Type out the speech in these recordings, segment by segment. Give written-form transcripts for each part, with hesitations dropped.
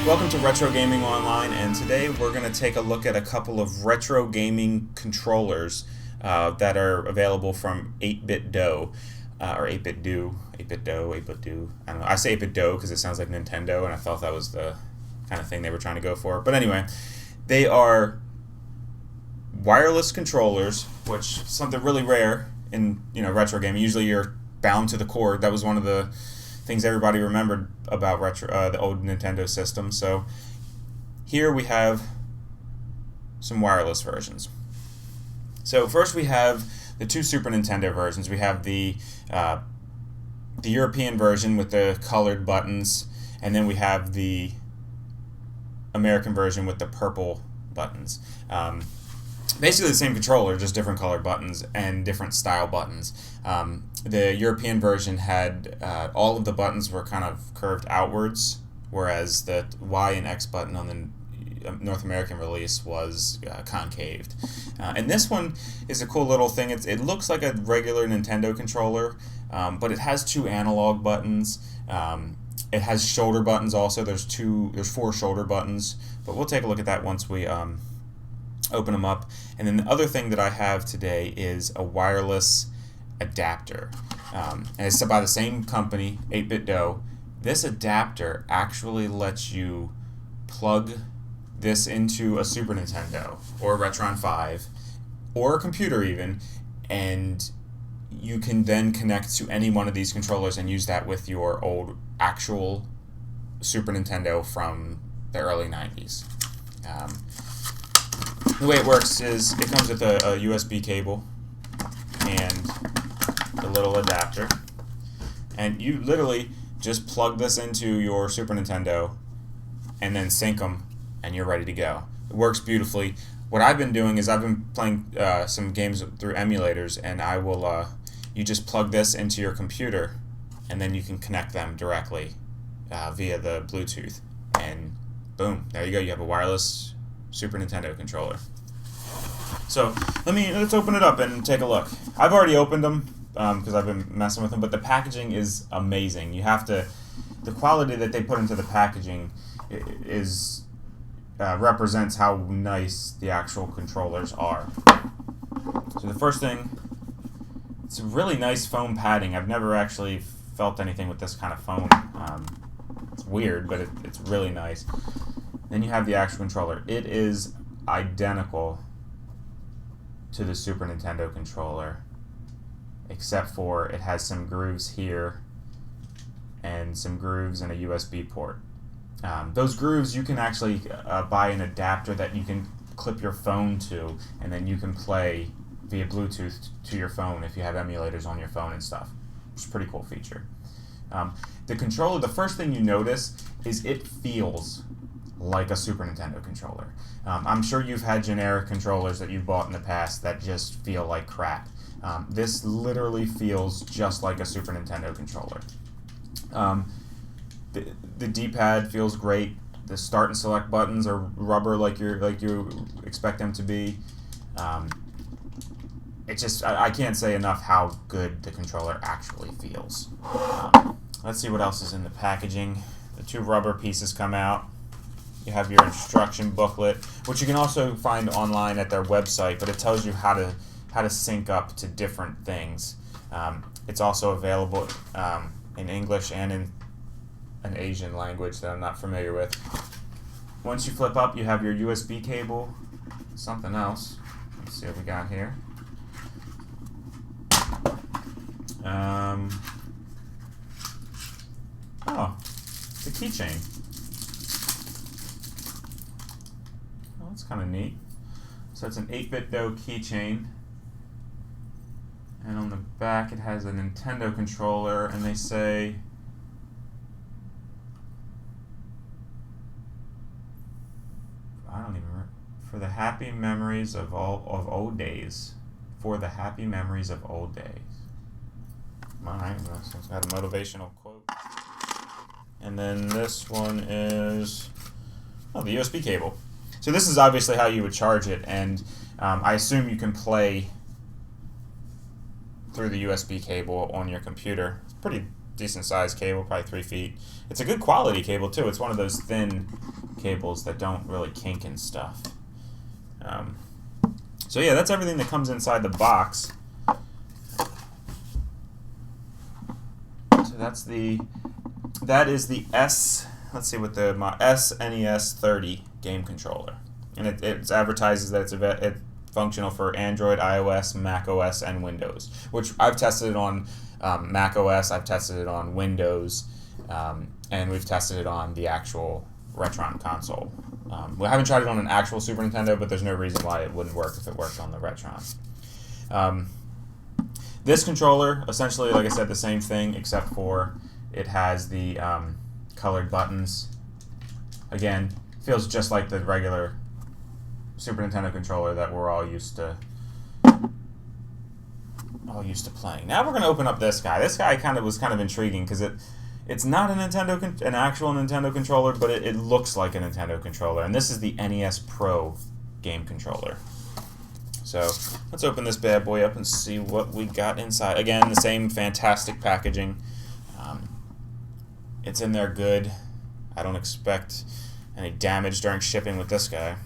Welcome to Retro Gaming Online, and today we're going to take a look at a couple of retro gaming controllers that are available from 8BitDo, or 8BitDo, 8BitDo. I don't know. I say 8BitDo because it sounds like Nintendo, and I thought that was the kind of thing they were trying to go for. But anyway, they are wireless controllers, which is something really rare in retro gaming. Usually you're bound to the cord. That was one of the things everybody remembered about the old Nintendo system. So here we have some wireless versions. So first we have the two Super Nintendo versions. We have the European version with the colored buttons, and then we have the American version with the purple buttons. Basically the same controller, just different colored buttons and different style buttons. The European version had all of the buttons were kind of curved outwards, whereas the Y and X button on the North American release was concaved. And this one is a cool little thing. It looks like a regular Nintendo controller, but it has two analog buttons. It has shoulder buttons also. There's four shoulder buttons, but we'll take a look at that once we open them up. And then the other thing that I have today is a wireless adapter. And it's by the same company, 8BitDo. This adapter actually lets you plug this into a Super Nintendo or a Retron 5 or a computer even, and you can then connect to any one of these controllers and use that with your old actual Super Nintendo from the early 90s. The way it works is it comes with a USB cable and a little adapter, and you literally just plug this into your Super Nintendo and then sync them, and you're ready to go. It works beautifully. What I've been doing is I've been playing some games through emulators, and I will you just plug this into your computer, and then you can connect them directly via the Bluetooth, and boom, there you go. You have a wireless Super Nintendo controller. So let's open it up and take a look. I've already opened them because I've been messing with them, but the packaging is amazing. The quality that they put into the packaging is represents how nice the actual controllers are. So the first thing, it's a really nice foam padding. I've never actually felt anything with this kind of foam. It's weird, but it's really nice. Then you have the actual controller. It is identical to the Super Nintendo controller, except for it has some grooves here and some grooves and a USB port. Those grooves, you can actually buy an adapter that you can clip your phone to, and then you can play via Bluetooth to your phone if you have emulators on your phone and stuff. It's a pretty cool feature. The controller, the first thing you notice is it feels like a Super Nintendo controller. I'm sure you've had generic controllers that you've bought in the past that just feel like crap. This literally feels just like a Super Nintendo controller. The D-pad feels great. The start and select buttons are rubber like you expect them to be. I can't say enough how good the controller actually feels. Let's see what else is in the packaging. The two rubber pieces come out. You have your instruction booklet, which you can also find online at their website, but it tells you how to sync up to different things. It's also available in English and in an Asian language that I'm not familiar with. Once you flip up, you have your USB cable, something else. Let's see what we got here. It's a keychain. Well, that's kind of neat. So it's an 8BitDo keychain, and on the back it has a Nintendo controller, and they say for the happy memories of old days. For the happy memories of old days. Alright, so it's got a motivational quote. And then this one is the USB cable. So this is obviously how you would charge it, and I assume you can play through the USB cable on your computer. It's pretty decent sized cable, probably 3 feet. It's a good quality cable too. It's one of those thin cables that don't really kink and stuff. So yeah, that's everything that comes inside the box. So that is the let's see what the SNES30 game controller, and it advertises that it's functional for Android, iOS, Mac OS, and Windows. Which I've tested it on Mac OS, I've tested it on Windows, and we've tested it on the actual Retron console. We haven't tried it on an actual Super Nintendo, but there's no reason why it wouldn't work if it worked on the Retron. This controller, essentially, like I said, the same thing, except for it has the colored buttons. Again, feels just like the regular Super Nintendo controller that we're all used to playing. Now we're going to open up this guy. This guy was kind of intriguing because it's not an actual Nintendo controller, but it looks like a Nintendo controller. And this is the NES Pro game controller. So let's open this bad boy up and see what we got inside. Again, the same fantastic packaging. It's in there good. I don't expect any damage during shipping with this guy.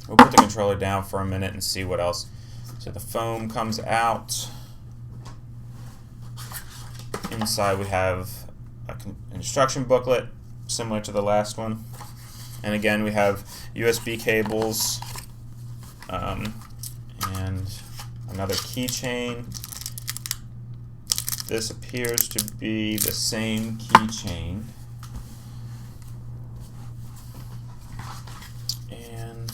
We'll put the controller down for a minute and see what else. So the foam comes out. Inside we have an instruction booklet similar to the last one. And again, we have USB cables and another keychain. This appears to be the same keychain. And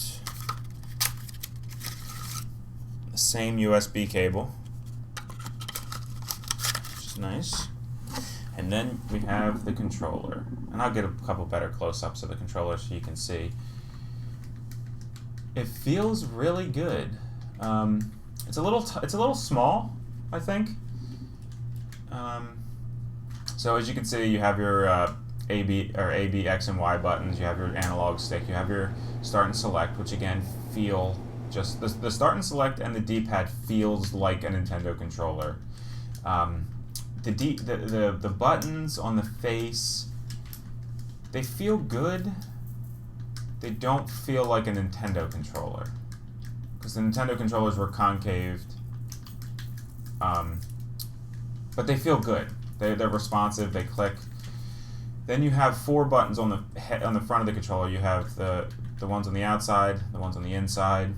the same USB cable, which is nice. And then we have the controller. And I'll get a couple better close-ups of the controller so you can see. It feels really good. It's a little small, I think. So as you can see, you have your A, B, X, and Y buttons. You have your analog stick. You have your start and select, which again feel just the start and select and the D-pad feels like a Nintendo controller. The buttons on the face, they feel good. They don't feel like a Nintendo controller, because the Nintendo controllers were concaved, but they feel good. They're responsive. They click. Then you have 4 buttons on the front of the controller. You have the ones on the outside, the ones on the inside.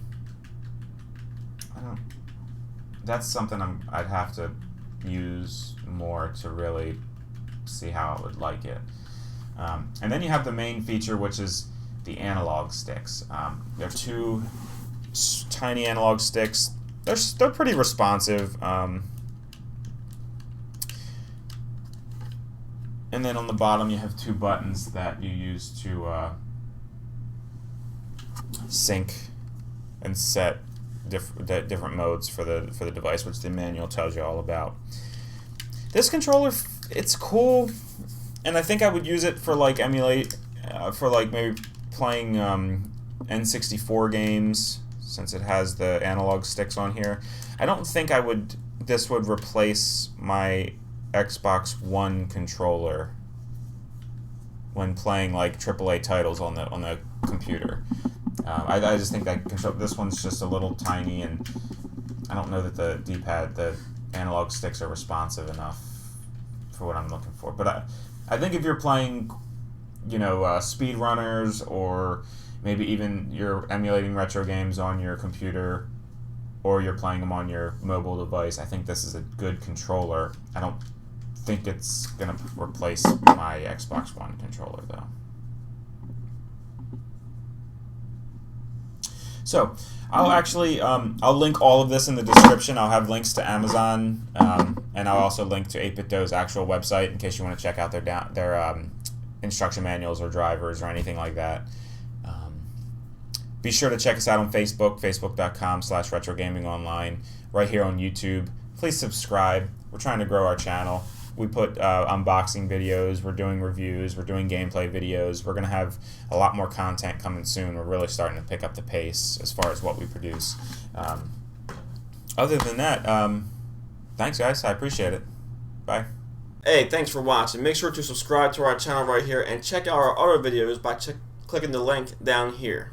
That's something I'd have to use more to really see how I would like it. And then you have the main feature, which is the analog sticks. They're 2 tiny analog sticks. They're pretty responsive. And then on the bottom you have 2 buttons that you use to sync and set different modes for the device, which the manual tells you all about. This controller, it's cool, and I think I would use it for like maybe playing N64 games, since it has the analog sticks on here. I don't think this would replace my Xbox One controller when playing like AAA titles on the computer. I just think that this one's just a little tiny, and I don't know that the D-pad, the analog sticks are responsive enough for what I'm looking for. But I think if you're playing, speed runners, or maybe even you're emulating retro games on your computer, or you're playing them on your mobile device, I think this is a good controller. I don't think it's going to replace my Xbox One controller, though. So I'll actually I'll link all of this in the description. I'll have links to Amazon, and I'll also link to 8BitDo's actual website in case you want to check out their instruction manuals or drivers or anything like that. Be sure to check us out on Facebook, facebook.com/retrogamingonline, right here on YouTube. Please subscribe. We're trying to grow our channel. We put unboxing videos, we're doing reviews, we're doing gameplay videos. We're going to have a lot more content coming soon. We're really starting to pick up the pace as far as what we produce. Other than that, thanks guys, I appreciate it. Bye. Hey, thanks for watching. Make sure to subscribe to our channel right here and check out our other videos by clicking the link down here.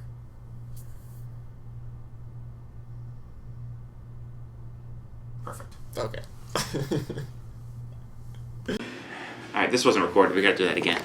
Perfect. Okay. Alright, this wasn't recorded. We gotta do that again.